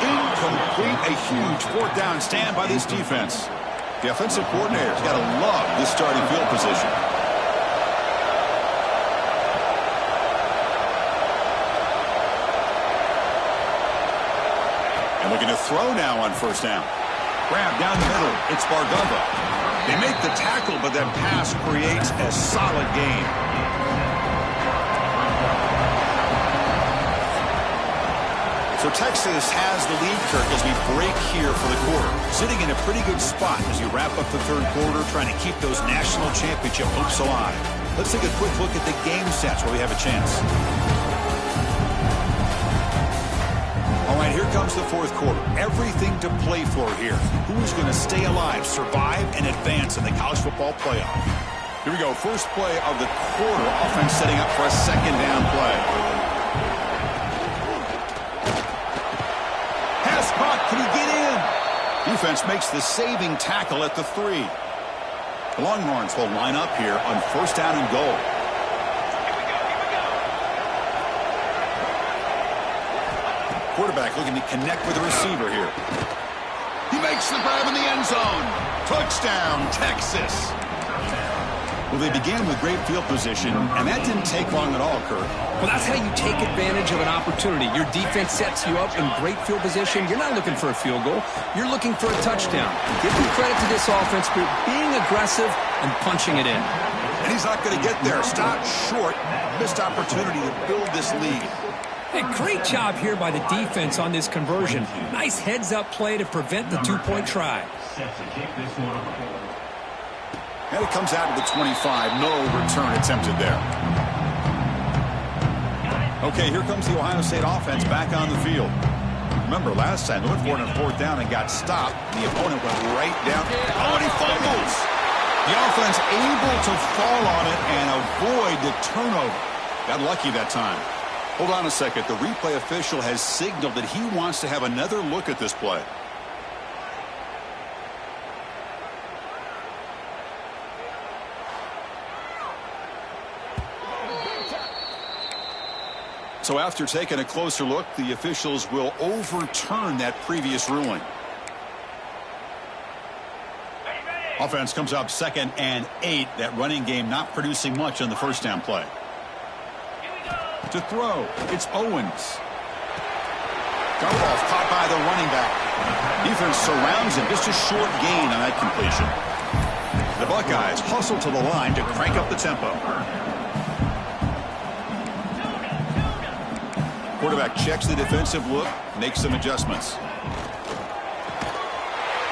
Incomplete. A huge 4th down stand by this defense. The offensive coordinator's got to love this starting field position. And looking to throw now on 1st down. Grab down the middle. It's Bardugga. They make the tackle, but that pass creates a solid gain. So Texas has the lead, Kirk, as we break here for the quarter. Sitting in a pretty good spot as you wrap up the 3rd quarter, trying to keep those national championship hopes alive. Let's take a quick look at the game stats where we have a chance. All right, here comes the 4th quarter. Everything to play for here. Who's going to stay alive, survive, and advance in the college football playoff? Here we go. First play of the quarter. Offense setting up for a 2nd down play. Can he get in? Defense makes the saving tackle at the 3. The Longhorns will line up here on 1st down and goal. Quarterback looking to connect with the receiver here. He makes the grab in the end zone. Touchdown, Texas. Well, they began with great field position, and that didn't take long at all, Kurt. Well, that's how you take advantage of an opportunity. Your defense sets you up in great field position. You're not looking for a field goal. You're looking for a touchdown. Give me credit to this offense for being aggressive and punching it in. And he's not going to get there. Stop short. Missed opportunity to build this lead. Hey, great job here by the defense on this conversion. Nice heads-up play to prevent the 2-point try. And it comes out of the 25. No return attempted there. Okay, here comes the Ohio State offense back on the field. Remember, last time they went for it on 4th down and got stopped. The opponent went right down. Oh, and he fumbles. The offense able to fall on it and avoid the turnover. Got lucky that time. Hold on a second. The replay official has signaled that he wants to have another look at this play. So after taking a closer look, the officials will overturn that previous ruling. Offense comes up 2nd and 8. That running game not producing much on the 1st down play. To throw, it's Owens. Dump off caught by the running back. Defense surrounds him. Just a short gain on that completion. The Buckeyes hustle to the line to crank up the tempo. Quarterback checks the defensive look, makes some adjustments.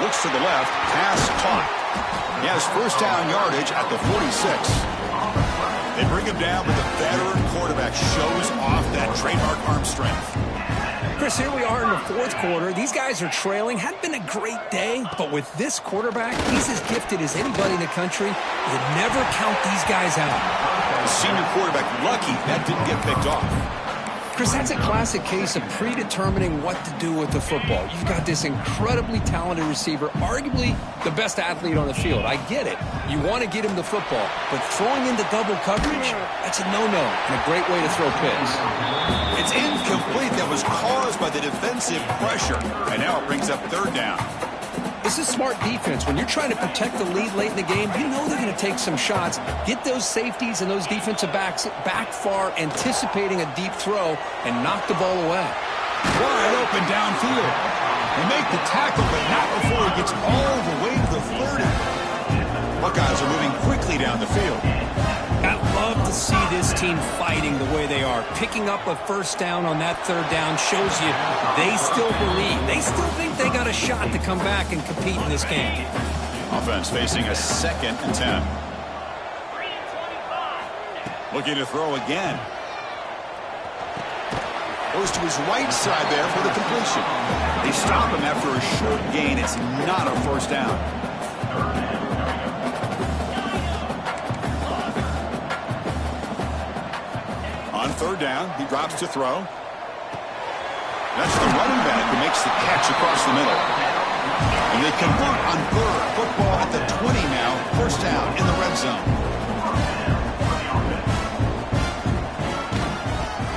Looks to the left, pass caught. He has first down yardage at the 46. They bring him down, but the veteran quarterback shows off that trademark arm strength. Chris, here we are in the fourth quarter. These guys are trailing. Hadn't been a great day, but with this quarterback, he's as gifted as anybody in the country. You never count these guys out. The senior quarterback lucky that didn't get picked off. Chris, that's a classic case of predetermining what to do with the football. You've got this incredibly talented receiver, arguably the best athlete on the field. I get it. You want to get him the football, but throwing into double coverage, that's a no-no and a great way to throw picks. It's incomplete. That was caused by the defensive pressure, and now it brings up third down. This is smart defense. When you're trying to protect the lead late in the game, you know they're going to take some shots. Get those safeties and those defensive backs back far, anticipating a deep throw, and knock the ball away. Wide open downfield. They make the tackle, but not before he gets all the way to the 30. Buckeyes are moving quickly down the field. I love to see this team fighting the way they are. Picking up a first down on that third down shows you they still believe. They still think they got a shot to come back and compete in this game. Offense facing a 2nd and 10. Looking to throw again. Goes to his right side there for the completion. They stop him after a short gain. It's not a first down. On third down, he drops to throw. That's the running back who makes the catch across the middle. And they convert on third. Football at the 20 now. First down in the red zone.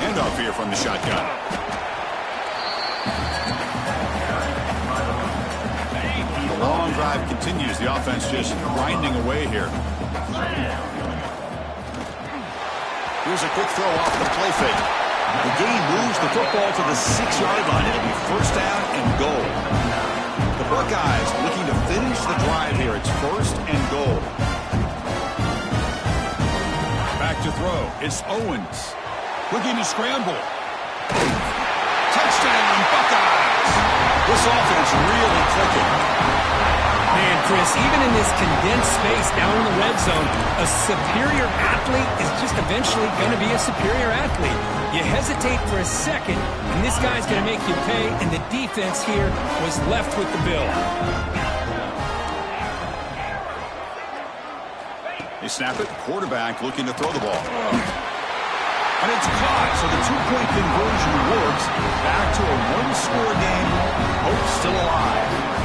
Handoff here from the shotgun. The long drive continues. The offense just grinding away here. Here's a quick throw off the play fake. The game moves the football to the 6-yard line. It'll be first down and goal. The Buckeyes looking to finish the drive here. It's first and goal. Back to throw. It's Owens. Looking to scramble. Touchdown, Buckeyes. This offense really clicking. Man, Chris, even in this condensed space down in the red zone, a superior athlete is just eventually going to be a superior athlete. You hesitate for a second, and this guy's going to make you pay, and the defense here was left with the bill. They snap it. Quarterback looking to throw the ball. And it's caught, so the two-point conversion works. Back to a one-score game. Hope still alive.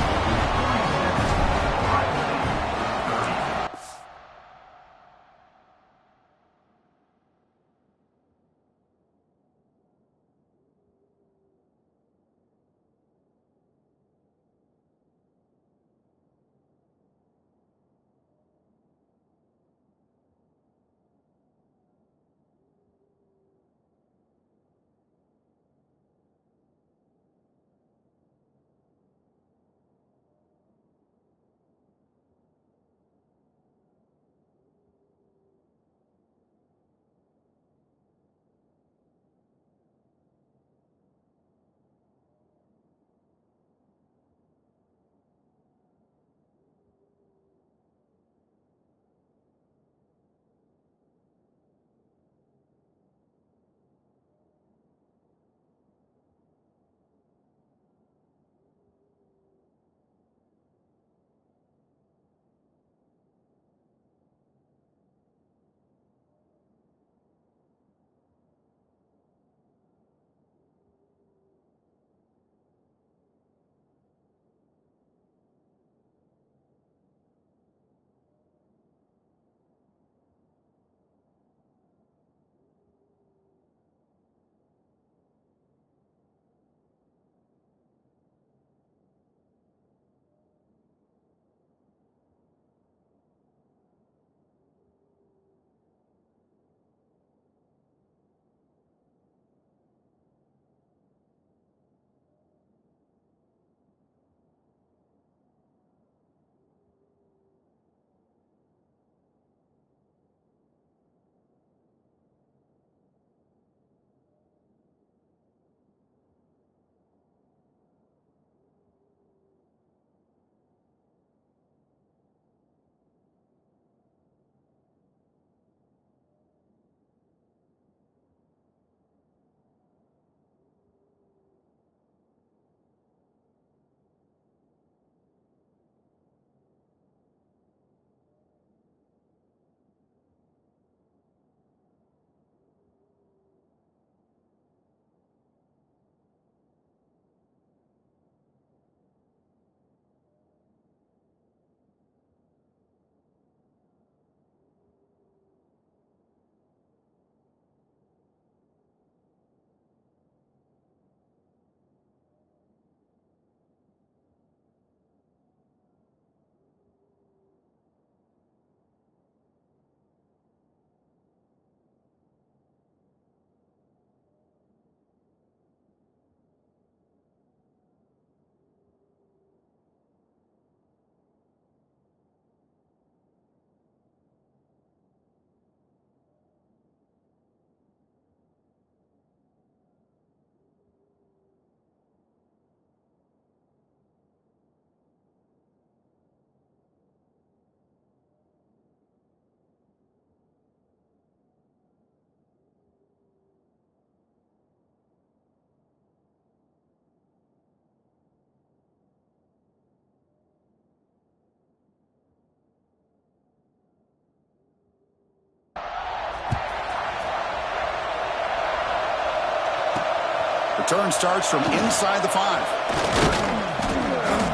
Return starts from inside the 5.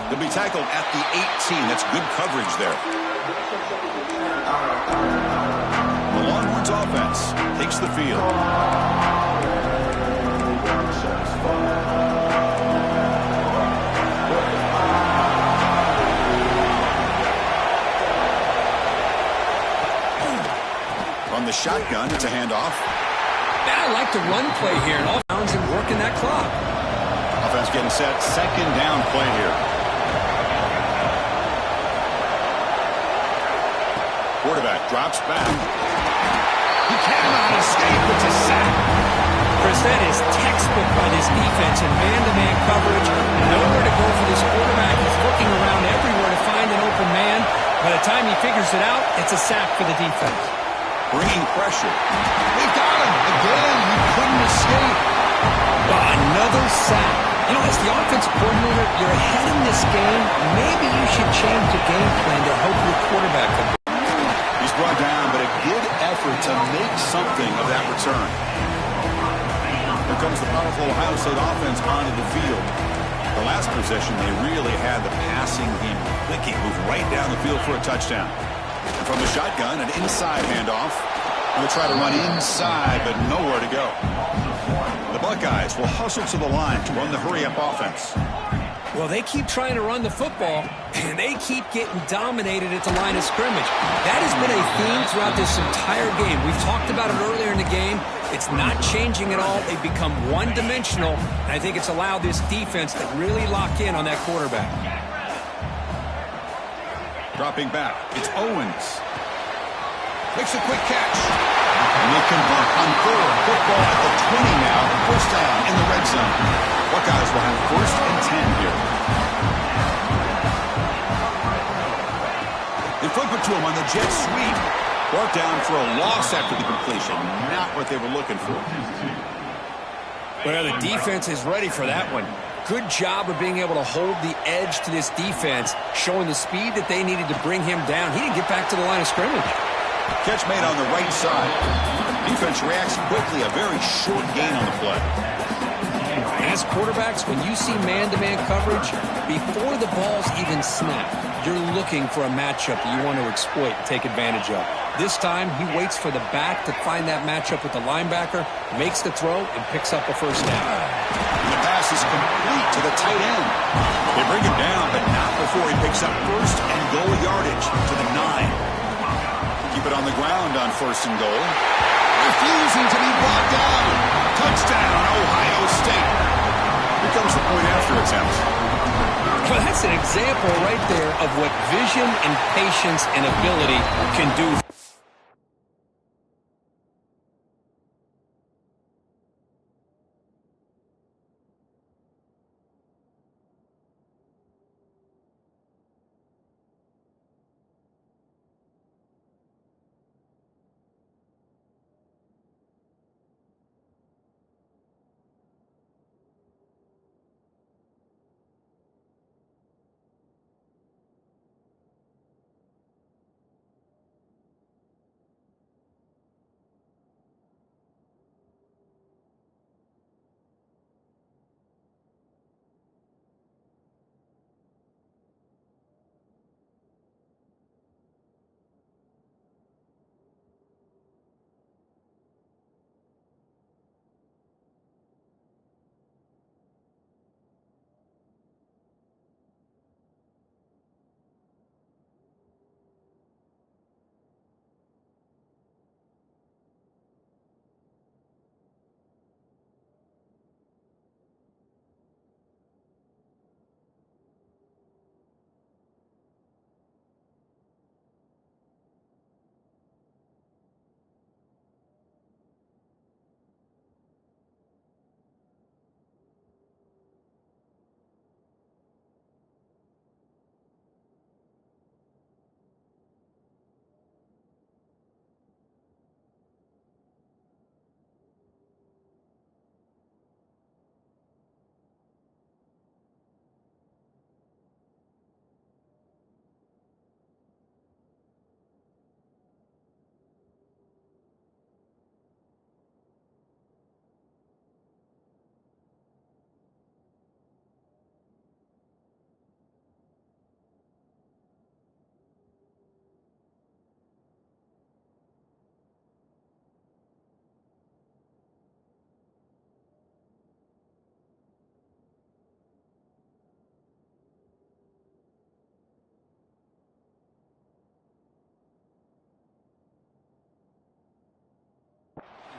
He'll be tackled at the 18. That's good coverage there. The Longhorns offense takes the field. From the shotgun, it's a handoff. I like the run play here and all downs and working that clock. Offense getting set. Second down play here. Quarterback drops back. He cannot escape. It's a sack. Chris, that is textbook by this defense in man-to-man coverage. Nowhere to go for this quarterback. He's looking around everywhere to find an open man. By the time he figures it out, it's a sack for the defense. Bringing pressure. They've got him. Again, he couldn't escape. Another sack. You know, as the offensive coordinator, you're ahead in this game. Maybe you should change the game plan to help your quarterback. He's brought down, but a good effort to make something of that return. Here comes the powerful Ohio State offense onto the field. The last possession, they really had the passing game clicking, moved right down the field for a touchdown. And from the shotgun, an inside handoff. They'll try to run inside, but nowhere to go. The Buckeyes will hustle to the line to run the hurry-up offense. Well, they keep trying to run the football, and they keep getting dominated at the line of scrimmage. That has been a theme throughout this entire game. We've talked about it earlier in the game. It's not changing at all. They've become one-dimensional, and I think it's allowed this defense to really lock in on that quarterback. Dropping back, it's Owens. Makes a quick catch. And they convert on third. Football at the 20 now. First down in the red zone. Buckeyes will have first and 10 here. They flip it to him on the jet sweep. Brought down for a loss after the completion. Not what they were looking for. Well, the defense is ready for that one. Good job of being able to hold the edge to this defense, showing the speed that they needed to bring him down. He didn't get back to the line of scrimmage. Catch made on the right side. Defense reacts quickly. A very short gain on the play. As quarterbacks, when you see man-to-man coverage, before the ball's even snapped, you're looking for a matchup that you want to exploit and take advantage of. This time, he waits for the back to find that matchup with the linebacker, makes the throw, and picks up a first down. And the pass is complete to the tight end. They bring him down, but not before he picks up first and goal yardage to the 9. Keep it on the ground on first and goal. Refusing to be brought down. Touchdown, Ohio State. Here comes the point after attempt. Well, that's an example right there of what vision and patience and ability can do.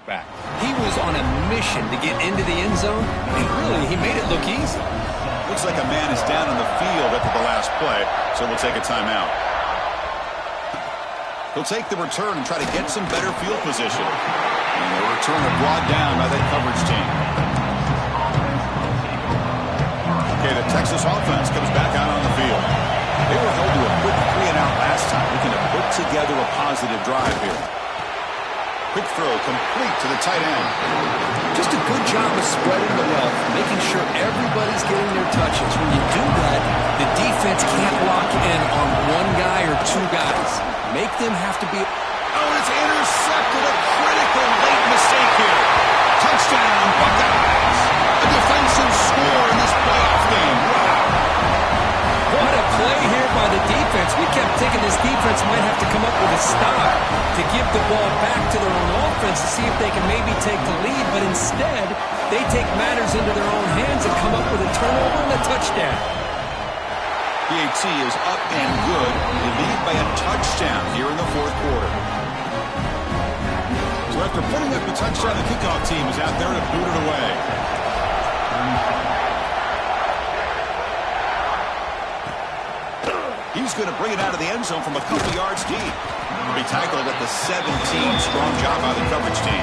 back. He was on a mission to get into the end zone, and really, he made it look easy. Looks like a man is down on the field after the last play, so we'll take a timeout. He'll take the return and try to get some better field position. And the return are brought down by that coverage team. Okay, the Texas offense comes back out on the field. They were held to a quick 3-and-out last time. Looking to put together a positive drive here. Quick throw complete to the tight end. Just a good job of spreading the wealth, making sure everybody's getting their touches. When you do that, the defense can't lock in on one guy or two guys. Make them have to be... Oh, it's intercepted. A critical late mistake here. Touchdown, Buckeyes. A defensive score in this playoff game. Wow. What a play here by the defense. We kept thinking this defense might have to come up with a stop to give the ball back to their own offense to see if they can maybe take the lead, but instead, they take matters into their own hands and come up with a turnover and a touchdown. PAT is up and good. They lead by a touchdown here in the fourth quarter. So after putting up the touchdown, the kickoff team is out there to boot it away. He's going to bring it out of the end zone from a couple yards deep. He'll be tackled at the 17. Strong job by the coverage team.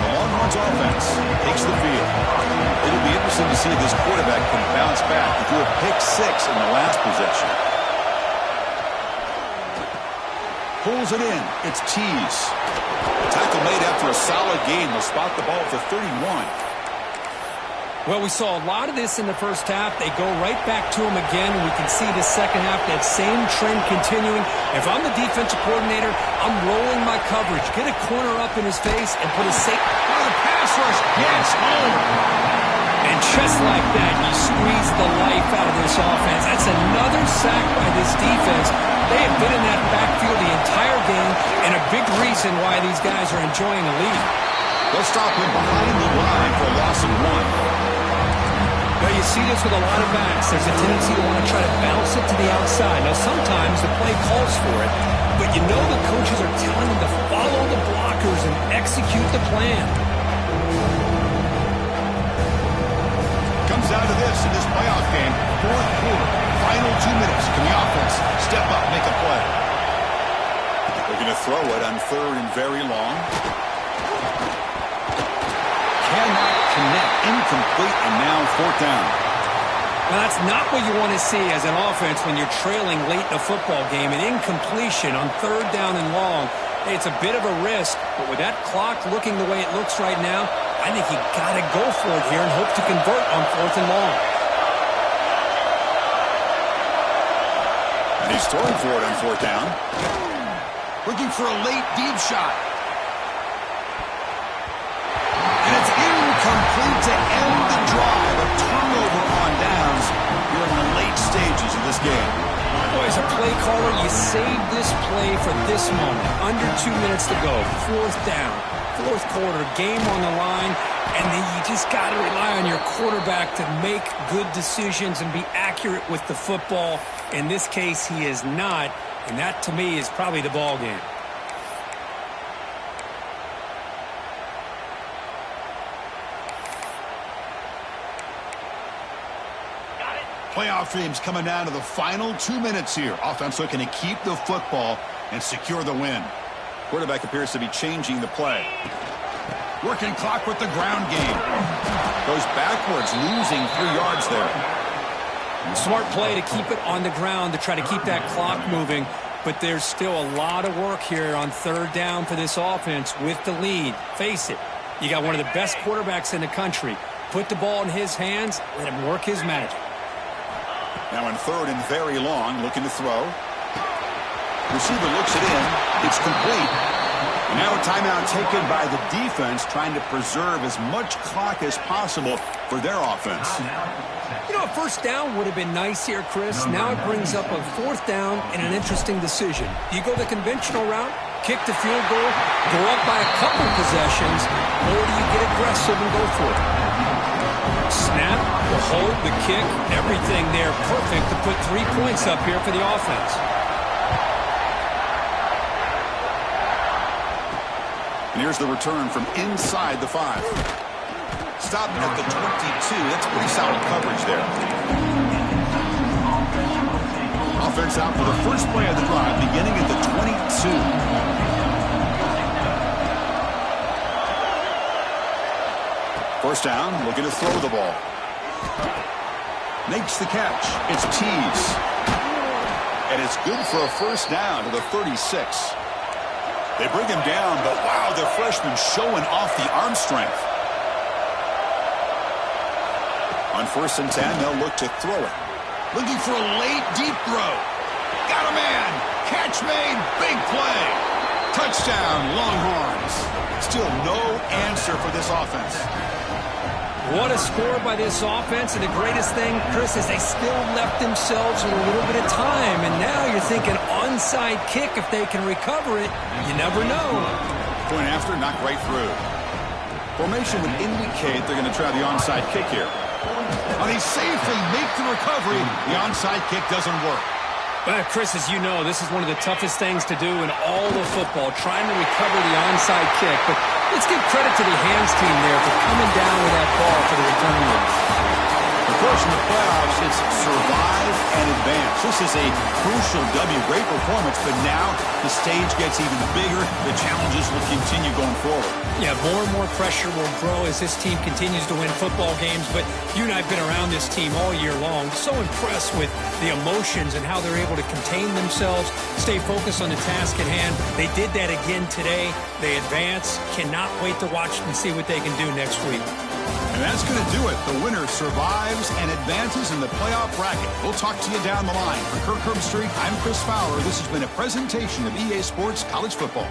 The Longhorns offense takes the field. It'll be interesting to see if this quarterback can bounce back. He threw a pick 6 in the last possession. Pulls it in. It's Tease. Tackle made after a solid gain. They'll spot the ball at the 31. Well, we saw a lot of this in the first half. They go right back to him again. We can see the second half, that same trend continuing. If I'm the defensive coordinator, I'm rolling my coverage. Get a corner up in his face and put a safe... Oh, the pass rush. Yes, home. And just like that, you squeeze the life out of this offense. That's another sack by this defense. They have been in that backfield the entire game, and a big reason why these guys are enjoying a lead. They'll stop him behind the line for a loss of 1. Now, you see this with a lot of backs. There's a tendency to want to try to bounce it to the outside. Now, sometimes the play calls for it, but you know the coaches are telling them to follow the blockers and execute the plan. Comes down to this in this playoff game. Fourth quarter, final 2 minutes. Can the offense step up, make a play? They're going to throw it on third and very long. Cannot connect. Incomplete, and now fourth down. Well, that's not what you want to see as an offense when you're trailing late in a football game. An incompletion on third down and long. Hey, it's a bit of a risk, but with that clock looking the way it looks right now, I think you got to go for it here and hope to convert on fourth and long. And he's throwing for it on fourth down. Looking for a late deep shot. And it's incomplete to end the drive. A turnover on downs here in the late stages of this game. Boy, as a play caller, you save this play for this moment. Under 2 minutes to go. Fourth down. Fourth quarter, game on the line. And then you just got to rely on your quarterback to make good decisions and be accurate with the football. In this case, he is not. And that, to me, is probably the ball game. Playoff games coming down to the final 2 minutes here. Offense looking to keep the football and secure the win. Quarterback appears to be changing the play. Working clock with the ground game. Goes backwards, losing 3 yards there. Smart play to keep it on the ground to try to keep that clock moving. But there's still a lot of work here on third down for this offense with the lead. Face it, you got one of the best quarterbacks in the country. Put the ball in his hands, let him work his magic. Now in third and very long, looking to throw. Receiver looks it in. It's complete. And now a timeout taken by the defense, trying to preserve as much clock as possible for their offense. You know, a first down would have been nice here, Chris. Now it brings up a fourth down and an interesting decision. Do you go the conventional route, kick the field goal, go up by a couple possessions, or do you get aggressive and go for it? Snap, the hold, the kick, everything there perfect to put 3 points up here for the offense. And here's the return from inside the 5. Stopped at the 22. That's pretty solid coverage there. Offense out for the first play of the drive, beginning at the 22. First down, looking to throw the ball. Makes the catch. It's Tees. And it's good for a first down to the 36. They bring him down, but wow, the freshman showing off the arm strength. On 1st and 10, they'll look to throw it. Looking for a late, deep throw. Got a man. Catch made. Big play. Touchdown, Longhorns. Still no answer for this offense. What a score by this offense, and the greatest thing, Chris, is they still left themselves with a little bit of time, and now you're thinking onside kick if they can recover it. You never know. Point after, knocked right through. Formation would indicate they're going to try the onside kick here. And he safely make the recovery. The onside kick doesn't work. Well, Chris, as you know, this is one of the toughest things to do in all of football, trying to recover the onside kick. But let's give credit to the hands team there for coming down with that ball for the return man. Of course, in the playoffs, it's survive and advance. This is a crucial W. Great performance, but now the stage gets even bigger. The challenges will continue going forward. Yeah, more and more pressure will grow as this team continues to win football games. But you and I have been around this team all year long. So impressed with the emotions and how they're able to contain themselves, stay focused on the task at hand. They did that again today. They advance. Cannot wait to watch and see what they can do next week. And that's going to do it. The winner survives and advances in the playoff bracket. We'll talk to you down the line. For Kirk Herbstreit, I'm Chris Fowler. This has been a presentation of EA Sports College Football.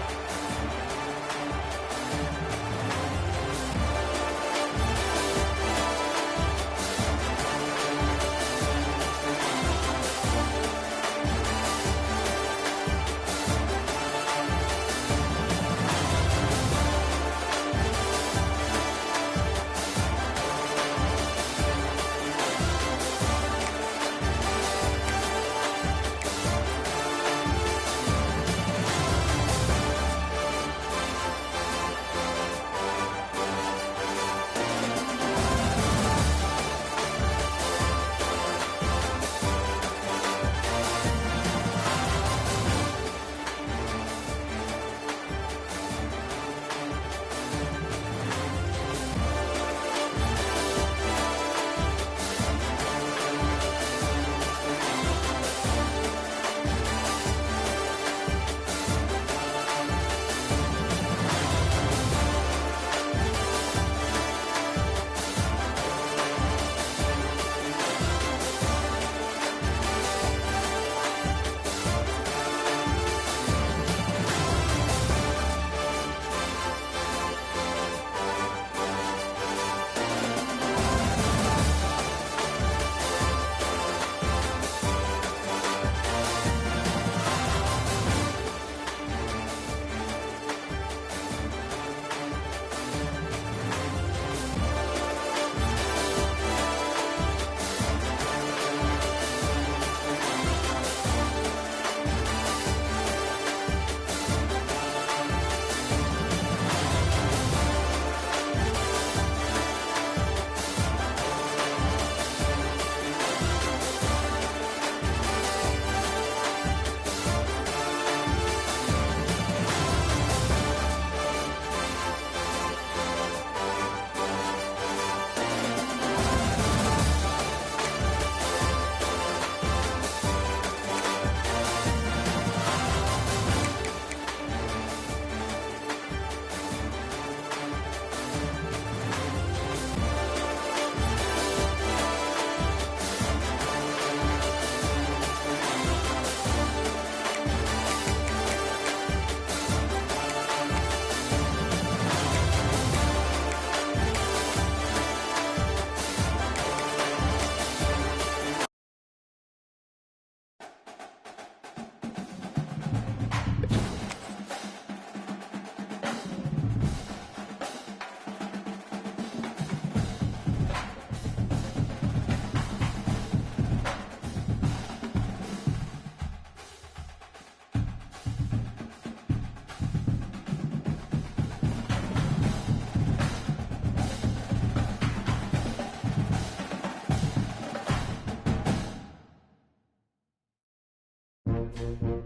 down.